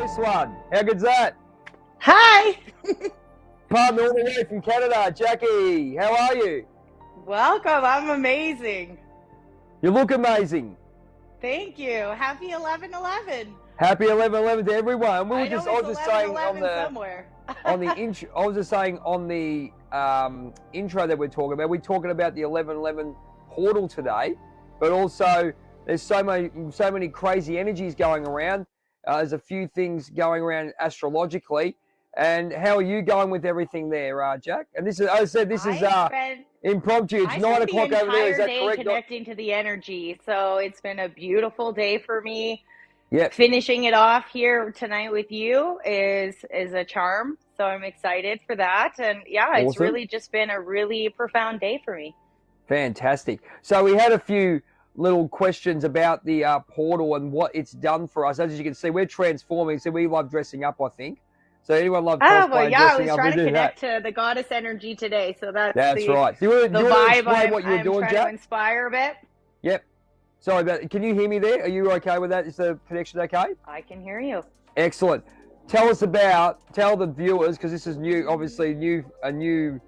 this one. How good's that? Hi. Partner all the way from Canada, Jackie. How are you? Welcome. I'm amazing. You look amazing. Thank you. Happy 11/11. Happy 11/11 to everyone. I was just saying somewhere. on the intro, I was just saying on the intro that we're talking about. We're talking about the 11/11 portal today, but also there's so many crazy energies going around. There's a few things going around astrologically. And how are you going with everything there, Jack? And this is, as I said, this is impromptu. It's 9 o'clock over there. Is that correct? Connecting to the energy. So it's been a beautiful day for me. Yeah. Finishing it off here tonight with you is a charm. So I'm excited for that. And yeah, awesome. It's really just been a really profound day for me. Fantastic. So we had a few little questions about the portal and what it's done for us. As you can see, we're transforming. So we love dressing up, I think. So anyone love cosplay? Oh, well, yeah, I was trying to connect to the goddess energy today. So that's right. Do you want to explain what you're doing, Jack? I'm trying to inspire a bit. Yep. Sorry, can you hear me there? Are you okay with that? Is the connection okay? I can hear you. Excellent. Tell the viewers, because this is new, obviously new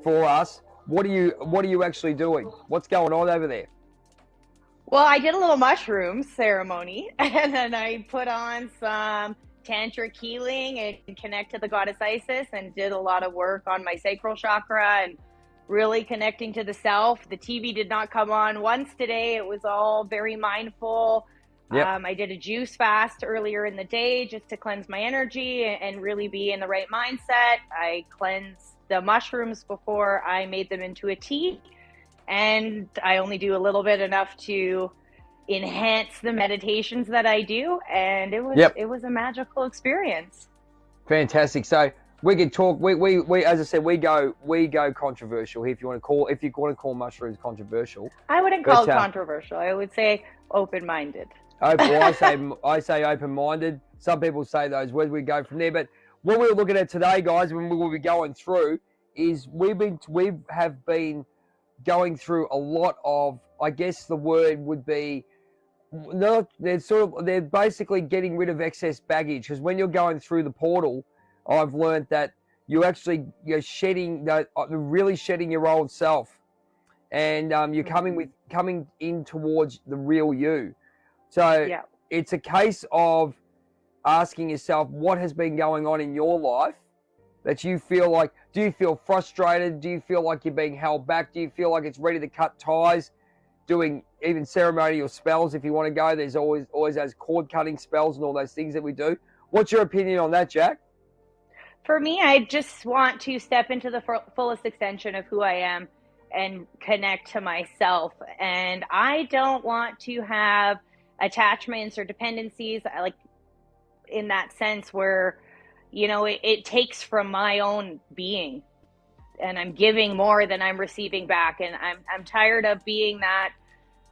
for us. What are you actually doing? What's going on over there? Well, I did a little mushroom ceremony, and then I put on some tantric healing and connect to the goddess Isis, and did a lot of work on my sacral chakra and really connecting to the self. The TV did not come on once today. It was all very mindful. Yep. I did a juice fast earlier in the day just to cleanse my energy and really be in the right mindset. I cleansed the mushrooms before I made them into a tea, and I only do a little bit, enough to enhance the meditations that I do, and it was a magical experience. Fantastic. So we can talk. We as I said, we go controversial here. If you want to call mushrooms controversial, I wouldn't call it controversial. I would say open-minded. I say open-minded. Some people say those words. We go from there. But what we're looking at today, guys, when we will be going through, is we have been going through a lot of, I guess the word would be, no, they're basically getting rid of excess baggage, because when you're going through the portal, I've learned that you're really shedding your old self, and you're coming in towards the real you. So It's a case of asking yourself what has been going on in your life that you feel like. Do you feel frustrated? Do you feel like you're being held back? Do you feel like it's ready to cut ties? Doing even ceremonial spells if you want to go. There's always those cord cutting spells and all those things that we do. What's your opinion on that, Jack? For me, I just want to step into the fullest extension of who I am and connect to myself. And I don't want to have attachments or dependencies, like in that sense where, it takes from my own being, and I'm giving more than I'm receiving back. And I'm tired of being that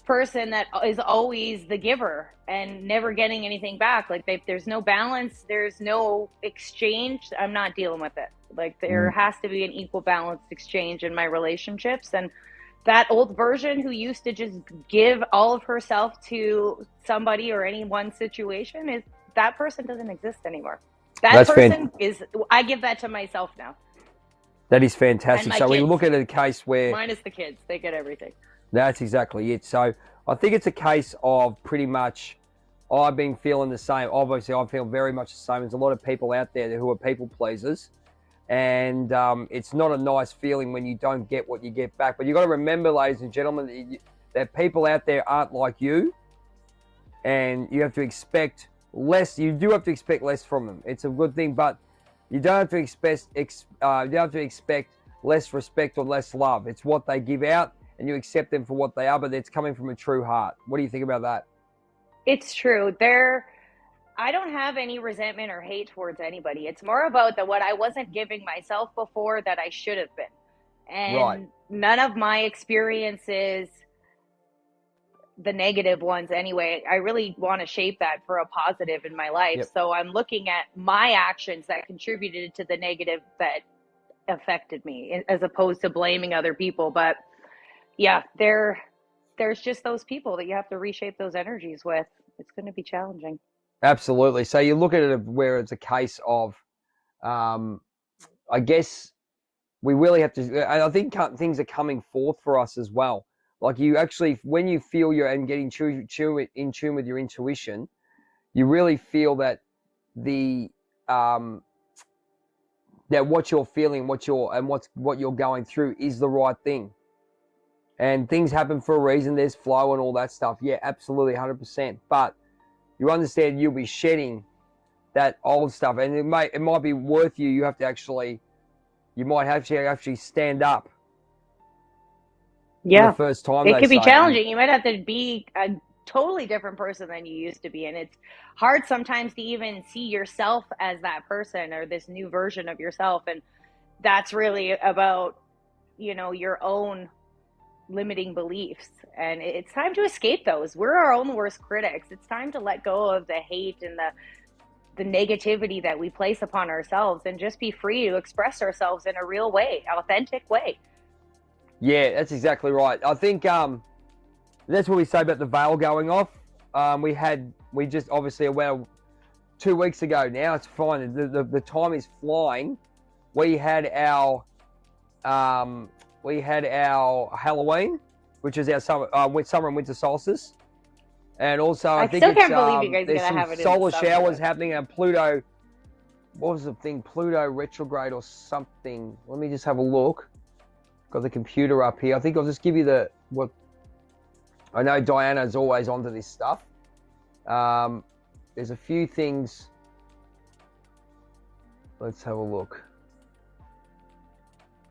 person that is always the giver and never getting anything back. Like there's no balance, there's no exchange. I'm not dealing with it. Like there has to be an equal balanced exchange in my relationships. And that old version who used to just give all of herself to somebody or any one situation, that person doesn't exist anymore. I give that to myself now. That is fantastic. So we look at a case where... Minus the kids. They get everything. That's exactly it. So I think it's a case of pretty much, I've been feeling the same. Obviously, I feel very much the same. There's a lot of people out there who are people pleasers. And it's not a nice feeling when you don't get what you get back. But you've got to remember, ladies and gentlemen, that people out there aren't like you. And you have to expect less. You do have to expect less from them. It's a good thing, but you don't have to expect less respect or less love. It's what they give out, and you accept them for what they are, but it's coming from a true heart. What do you think about that? It's true. I don't have any resentment or hate towards anybody. It's more about what I wasn't giving myself before that I should have been. And None of my experiences, the negative ones anyway, I really want to shape that for a positive in my life. Yep. So I'm looking at my actions that contributed to the negative that affected me, as opposed to blaming other people. But yeah, there's just those people that you have to reshape those energies with. It's going to be challenging. Absolutely. So you look at it where it's a case of, I guess we really have to. I think things are coming forth for us as well. Like you actually, when you feel you're and getting in tune with your intuition, you really feel that the that what you're feeling, what you're going through is the right thing. And things happen for a reason. There's flow and all that stuff. Yeah, absolutely, 100%. But you understand you'll be shedding that old stuff, and it might be worth you. You might have to actually stand up for the first time. It They could be say, challenging. You might have to be a totally different person than you used to be, and it's hard sometimes to even see yourself as that person or this new version of yourself. And that's really about, your own limiting beliefs, and it's time to escape those. We're our own worst critics. It's time to let go of the hate and the negativity that we place upon ourselves and just be free to express ourselves in a real way, authentic way. Yeah, that's exactly right. I think that's what we say about the veil going off. We just obviously, well, 2 weeks ago now. It's fine. The time is flying. We had our Halloween, which is our summer and winter solstice, and also I think still can't believe you guys there's gonna some have it solar in the summer, showers happening, and Pluto. What was the thing? Pluto retrograde or something. Let me just have a look. Got the computer up here. I think I'll just give you what. I know Diana's always onto this stuff. There's a few things. Let's have a look.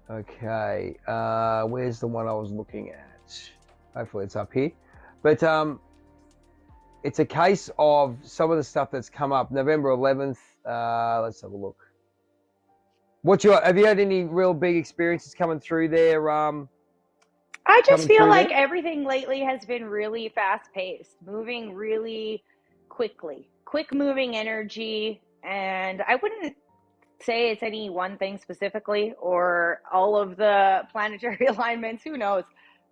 Okay, where's the one I was looking at? Hopefully it's up here. But it's a case of some of the stuff that's come up. November 11th. Let's have a look. Have you had any real big experiences coming through there? I just feel like everything lately has been really fast paced, moving really quickly, quick moving energy. And I wouldn't say it's any one thing specifically or all of the planetary alignments, who knows?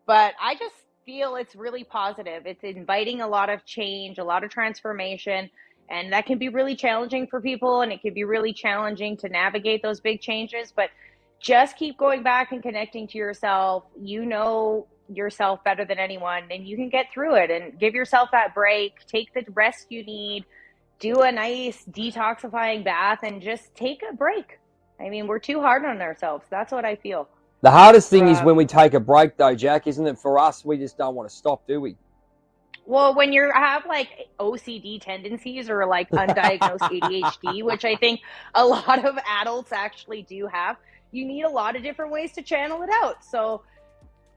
But I just feel it's really positive. It's inviting a lot of change, a lot of transformation, and that can be really challenging for people, and it can be really challenging to navigate those big changes. But just keep going back and connecting to yourself. You know yourself better than anyone, and you can get through it. And give yourself that break, take the rest you need, do a nice detoxifying bath, and just take a break. I mean, we're too hard on ourselves. That's what I feel. The hardest thing is when we take a break, though, Jack, isn't it? For us, we just don't want to stop, do we? Well, when you have like OCD tendencies or like undiagnosed ADHD, which I think a lot of adults actually do have, you need a lot of different ways to channel it out. So,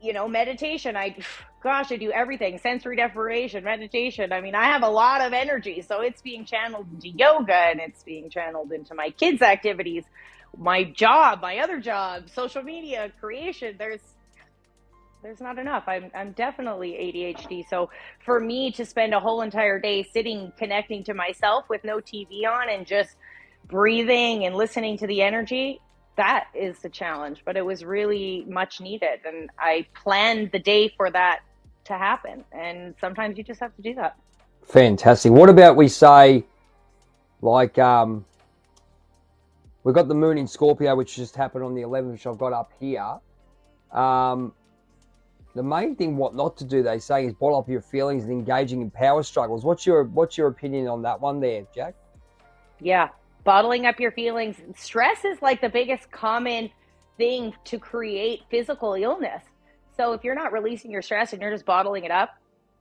meditation, I do everything. Sensory deprivation, meditation. I mean, I have a lot of energy, so it's being channeled into yoga, and it's being channeled into my kids' activities, my job, my other job, social media, creation. There's not enough. I'm definitely ADHD. So for me to spend a whole entire day sitting, connecting to myself with no TV on and just breathing and listening to the energy, that is the challenge. But it was really much needed. And I planned the day for that to happen. And sometimes you just have to do that. Fantastic. What about we say, like, we've got the moon in Scorpio, which just happened on the 11th, which I've got up here. The main thing, what not to do, they say, is bottle up your feelings and engaging in power struggles. What's your opinion on that one there, Jack? Yeah, bottling up your feelings. Stress is like the biggest common thing to create physical illness. So if you're not releasing your stress and you're just bottling it up,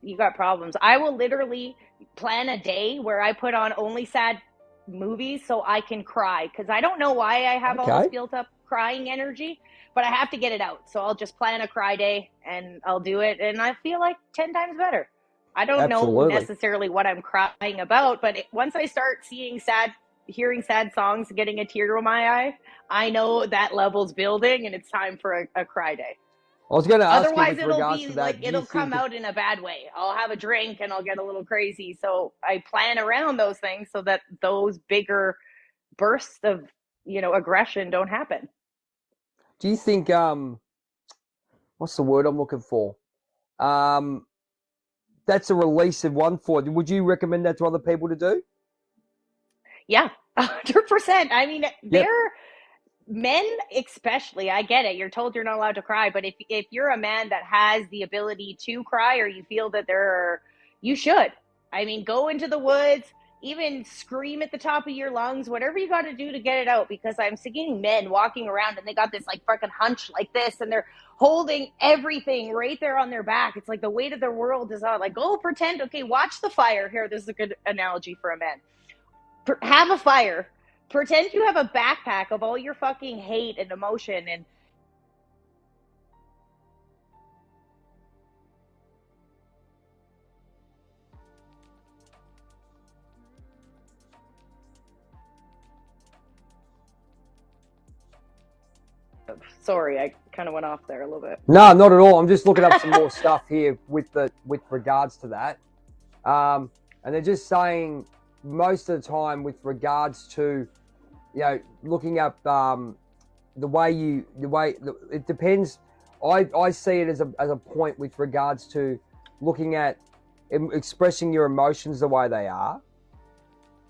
you got problems. I will literally plan a day where I put on only sad movies so I can cry, because I don't know why I have all this built up crying energy, but I have to get it out. So I'll just plan a cry day and I'll do it, and I feel like 10 times better. I don't know necessarily what I'm crying about, but once I start hearing sad songs, getting a tear to my eye, I know that level's building and it's time for a cry day. I was going to ask otherwise you it'll be like it'll come out in a bad way. I'll have a drink and I'll get a little crazy. So I plan around those things so that those bigger bursts of aggression don't happen. Do you think what's the word I'm looking for? That's a release of one for. Would you recommend that to other people to do? Yeah, 100%. I mean, they're men, especially. I get it. You're told you're not allowed to cry, but if you're a man that has the ability to cry, or you feel that you should. I mean, go into the woods, even scream at the top of your lungs, whatever you got to do to get it out. Because I'm seeing men walking around and they got this like fucking hunch like this, and they're holding everything right there on their back. It's like the weight of their world is on. Like, go pretend. Okay, watch the fire. Here, this is a good analogy for a man. Have a fire. Pretend you have a backpack of all your fucking hate and emotion and sorry, I kind of went off there a little bit. No, not at all. I'm just looking up some more stuff here with regards to that. And they're just saying most of the time with regards to, looking up it depends. I see it as a point with regards to looking at expressing your emotions the way they are.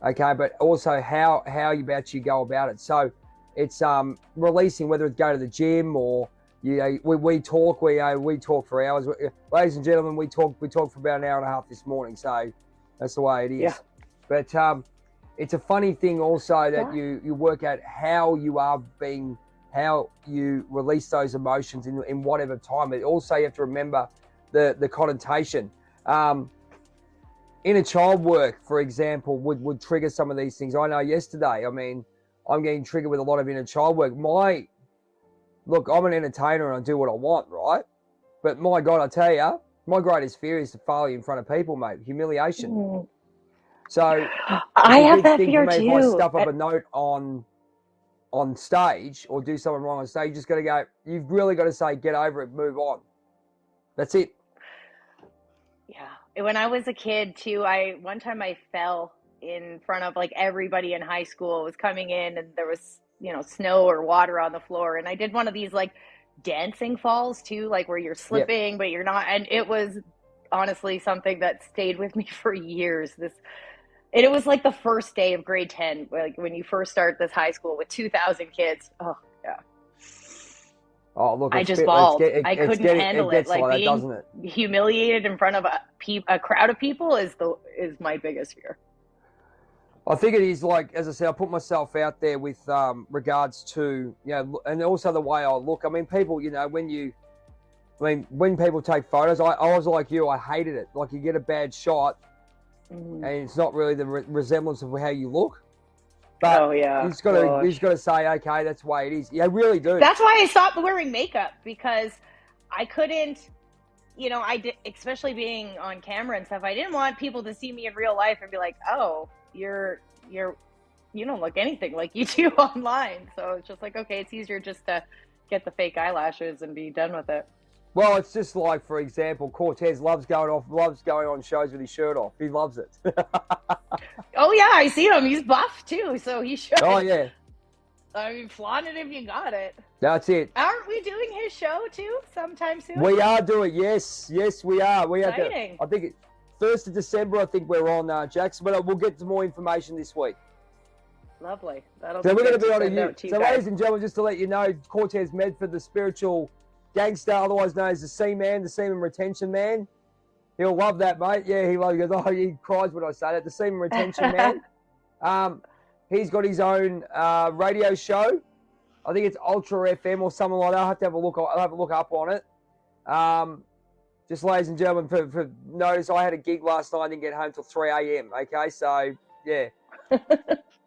Okay, but also how you go about it. So it's releasing, whether it's go to the gym or we talk for hours. Ladies and gentlemen, we talked for about an hour and a half this morning. So that's the way it is. Yeah. But it's a funny thing also that you work out how you release those emotions in whatever time. But also you have to remember the connotation. Inner child work, for example, would trigger some of these things. I know yesterday, I mean, I'm getting triggered with a lot of inner child work. Look, I'm an entertainer and I do what I want, right? But my God, I tell you, my greatest fear is to fail in front of people, mate. Humiliation. Mm. So I have that fear too. If I stuff up a note on stage or do something wrong on stage, you just got to go, you've really got to say, get over it, move on. That's it. Yeah. When I was a kid too, one time I fell in front of like everybody in high school. Was coming in and there was, snow or water on the floor. And I did one of these like dancing falls too, like where you're slipping, but you're not. And it was honestly something that stayed with me for years. And it was like the first day of grade 10, like when you first start this high school with 2,000 kids. Oh, yeah. Oh, look, I just bawled. I couldn't handle it. Like being doesn't it? Humiliated in front of a crowd of people is my biggest fear. I think it is, like, as I said, I put myself out there with regards to, and also the way I look. I mean, people, when people take photos, I was like you, I hated it. Like, you get a bad shot, and it's not really the resemblance of how you look. But you just got to say, okay, that's the way it is. Yeah, really do. That's why I stopped wearing makeup, because I couldn't, especially being on camera and stuff. I didn't want people to see me in real life and be like, oh, you don't look anything like you do online. So it's just like, okay, it's easier just to get the fake eyelashes and be done with it. Well, it's just like, for example, Cortez loves going on shows with his shirt off. He loves it. Oh yeah, I see him. He's buff too, so he should. Oh yeah. I mean, flaunt it if you got it. That's it. Aren't we doing his show too sometime soon? We are doing. Yes, we are. Exciting. I think 1st of December. I think we're on Jackson, but we'll get to more information this week. Lovely. So we're going to be on a. So, ladies and gentlemen, just to let you know, Cortez Medford, the spiritual gangster, otherwise known as the Seaman, the Seaman Retention Man. He'll love that, mate. Yeah, he goes, oh, he cries when I say that. The Seaman Retention Man. He's got his own radio show. I think it's Ultra FM or something like that. I'll have to have a look. I'll have a look up on it. Just, ladies and gentlemen, for notice, I had a gig last night. I didn't get home till 3 a.m. Okay, so yeah,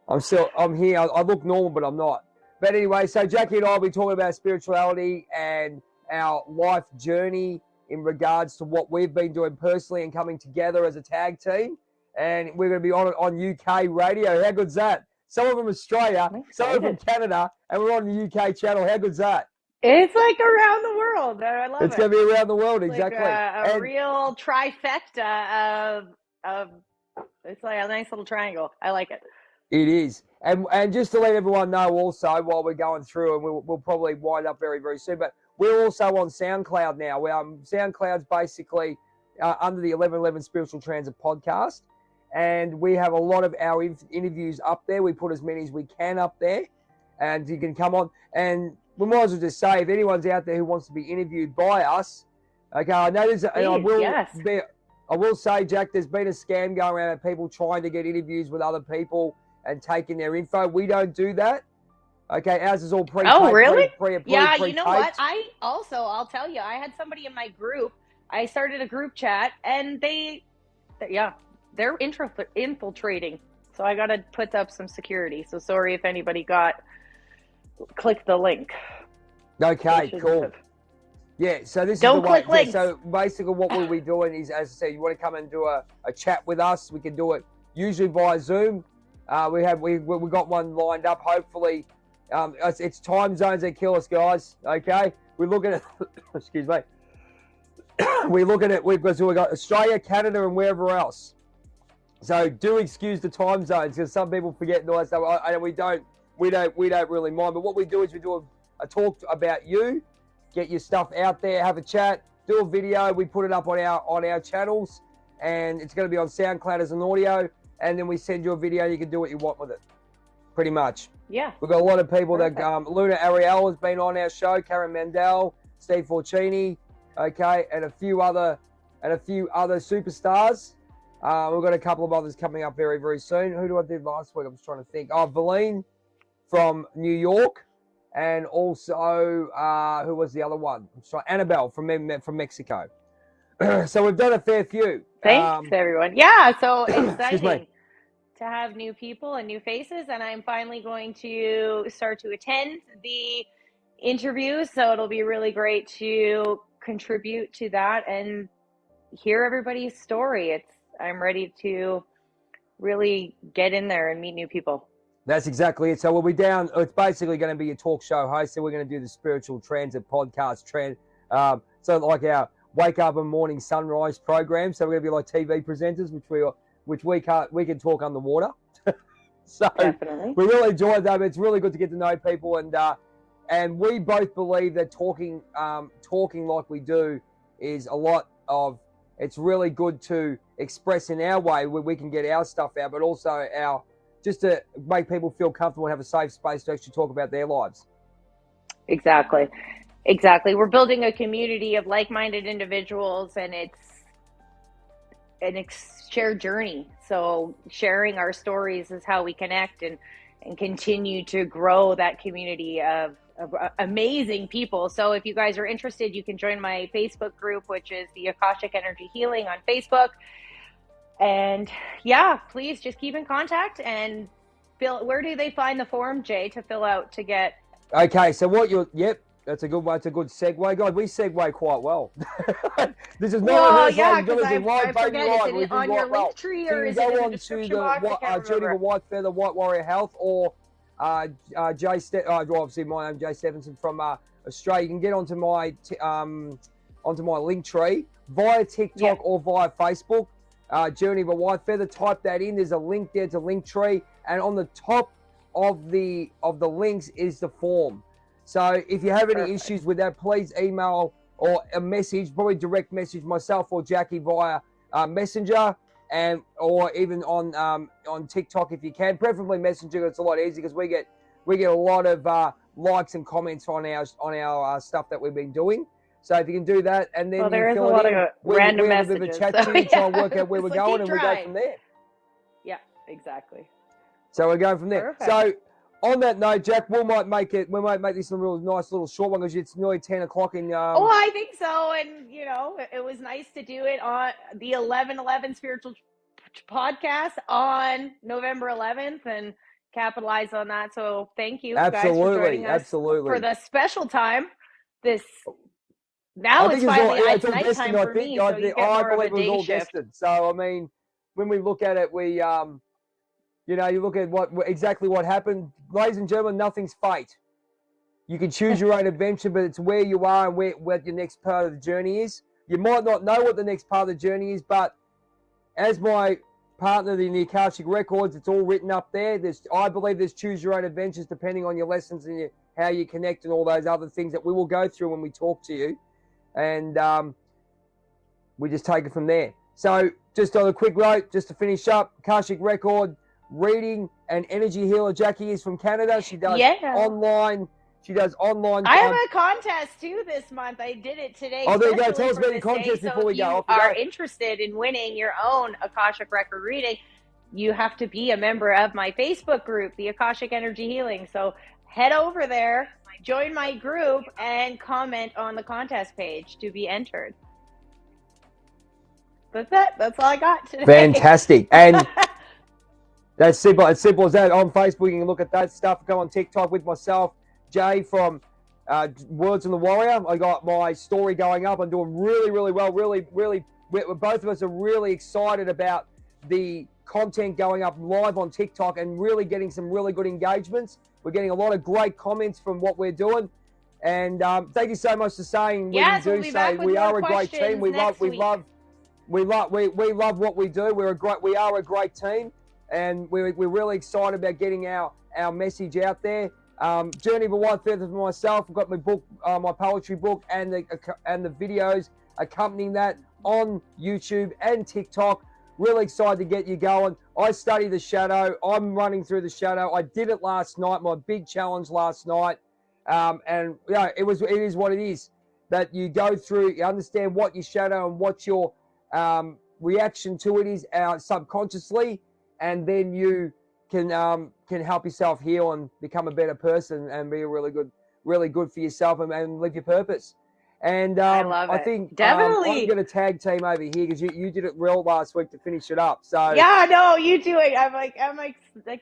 I'm here. I look normal, but I'm not. But anyway, so Jackie and I will be talking about spirituality and our life journey in regards to what we've been doing personally and coming together as a tag team. And we're going to be on it on UK radio. How good's that? Someone from Australia, someone from Canada, and we're on the UK channel. How good's that? It's like around the world. I love it. It's going to be around the world, exactly. Like a real trifecta of it's like a nice little triangle. I like it. It is. And just to let everyone know also, while we're going through, and we'll probably wind up very, very soon, but we're also on SoundCloud now. SoundCloud's basically under the 1111 Spiritual Transit podcast. and we have a lot of our interviews up there. We put as many as we can up there, and you can come on. And we might as well just say, if anyone's out there who wants to be interviewed by us, okay, I know there's, and I will say, Jack, there's been a scam going around of people trying to get interviews with other people and taking their info. We don't do that. Okay, ours is all pre-taped. Oh, really? Pre-taped. You know what? I'll tell you, I had somebody in my group. I started a group chat, and they're infiltrating. So I got to put up some security. So sorry if anybody clicked the link. Okay, cool. Yeah, so this Don't is the way. click links. So basically what we'll be doing is, as I said, you want to come and do a chat with us, we can do it usually via Zoom. We got one lined up, hopefully. It's time zones that kill us, guys, okay? We look at it, excuse me. We look at it because we've got Australia, Canada, and wherever else. So do excuse the time zones because some people forget and all that stuff. And we don't really mind. But what we do is we do a talk about you, get your stuff out there, have a chat, do a video. We put it up on our channels, and it's going to be on SoundCloud as an audio. And then we send you a video. And you can do what you want with it, pretty much. Yeah. We've got a lot of people that Luna Ariel has been on our show, Karen Mandel, Steve Forcini, okay, and a few other superstars. We've got a couple of others coming up very, very soon. Who do I did last week? I'm just trying to think. Oh, Valine from New York, and also who was the other one? I'm sorry, Annabelle from Mexico. So we've done a fair few. Thanks, everyone. Yeah, so exciting to have new people and new faces, and I'm finally going to start to attend the interviews, so it'll be really great to contribute to that and hear everybody's story. I'm ready to really get in there and meet new people. That's exactly it. So we'll be down. It's basically going to be a talk show host. So we're going to do the Spiritual Transit podcast so like our wake up and morning sunrise program. So we're going to be like TV presenters, which we can talk underwater. So definitely, we really enjoy that. It's really good to get to know people, and we both believe that talking like we do is a lot of. It's really good to express in our way where we can get our stuff out, but also just to make people feel comfortable and have a safe space to actually talk about their lives. Exactly. We're building a community of like-minded individuals, and it's a shared journey. So sharing our stories is how we connect and continue to grow that community of amazing people. So if you guys are interested, you can join my Facebook group, which is the Akashic Energy Healing on Facebook. And yeah, please just keep in contact and where do they find the form, Jay, to fill out to get? Okay, so that's a good one. It's a good segue, guys. We segue quite well. This is not because I forget, is it on your link tree or is it in the description box? Journey with Whitefeather, White Warrior Health, or obviously my name Jay Stevenson from Australia. You can get onto my link tree via TikTok or via Facebook. Journey with Whitefeather. Type that in. There's a link there to link tree, and on the top of the links is the form. So if you have any issues with that, please email or a message, probably direct message myself or Jackie via Messenger, or even on TikTok if you can. Preferably Messenger. It's a lot easier because we get a lot of likes and comments on our stuff that we've been doing. So if you can do that, and then there is a lot of random messages. We have a bit of a chat to you, try and work out where we're going, and we go from there. Yeah, exactly. So we're going from there. Perfect. So on that note, Jack, we might make this a real nice little short one because it's nearly 10 o'clock in. Oh, I think so, and it was nice to do it on the 11/11 Spiritual Podcast on November 11th and capitalize on that. So thank you guys for joining us for the special time. Now it's finally nighttime for me, so you get more of a day shift. So, I mean, when we look at it, you look at exactly what happened. Ladies and gentlemen, nothing's fate. You can choose your own adventure, but it's where you are and where your next part of the journey is. You might not know what the next part of the journey is, but as my partner in the Akashic Records, it's all written up there. I believe there's choose your own adventures depending on your lessons and how you connect and all those other things that we will go through when we talk to you. And we just take it from there. So just on a quick note, just to finish up, Akashic Record reading and energy healer Jackie is from Canada. She does online. She does online. I have a contest too this month. I did it today. Oh, there you go. Tell us about the contest before we go. If you are interested in winning your own Akashic Record reading, you have to be a member of my Facebook group, the Akashic Energy Healing. So head over there, join my group, and comment on the contest page to be entered. That's it. That's all I got today. Fantastic. And that's simple. As simple as that. On Facebook, you can look at that stuff. Go on TikTok with myself, Jay from Words of the Warrior. I got my story going up. I'm doing really, really well. Both of us are really excited about the content going up live on TikTok and really getting some really good engagements. We're getting a lot of great comments from what we're doing. And thank you so much for saying we are a great team. We love what we do. We are a great team, and we're really excited about getting our message out there. Journey of a Whitefeather for myself. I've got my book, my poetry book, and the videos accompanying that on YouTube and TikTok. Really excited to get you going. I study the shadow. I'm running through the shadow. I did it last night, my big challenge last night. And yeah, it is what it is. That you go through, you understand what your shadow and what your reaction to it is subconsciously, and then you can help yourself heal and become a better person and be really good for yourself and live your purpose. And I think definitely I'm going to tag team over here because you did it real last week to finish it up. So yeah, no, you do it. I'm like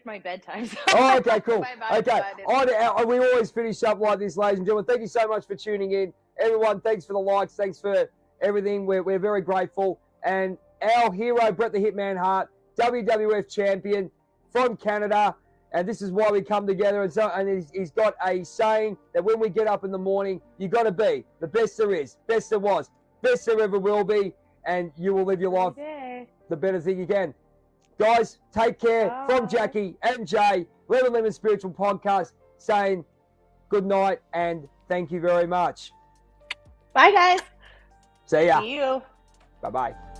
my bedtime. So oh, okay, cool. Okay, we always finish up like this, ladies and gentlemen. Thank you so much for tuning in, everyone. Thanks for the likes. Thanks for everything. We're very grateful. And our hero, Bret the Hitman Hart, WWF champion from Canada. And this is why we come together. And he's got a saying that when we get up in the morning, you got to be the best there is, best there was, best there ever will be, and you will live your life the better thing you can. Guys, take care. Bye. From Jackie and Jay, Lemon Lemon Spiritual Podcast, saying good night and thank you very much. Bye, guys. See ya. See you. Bye-bye.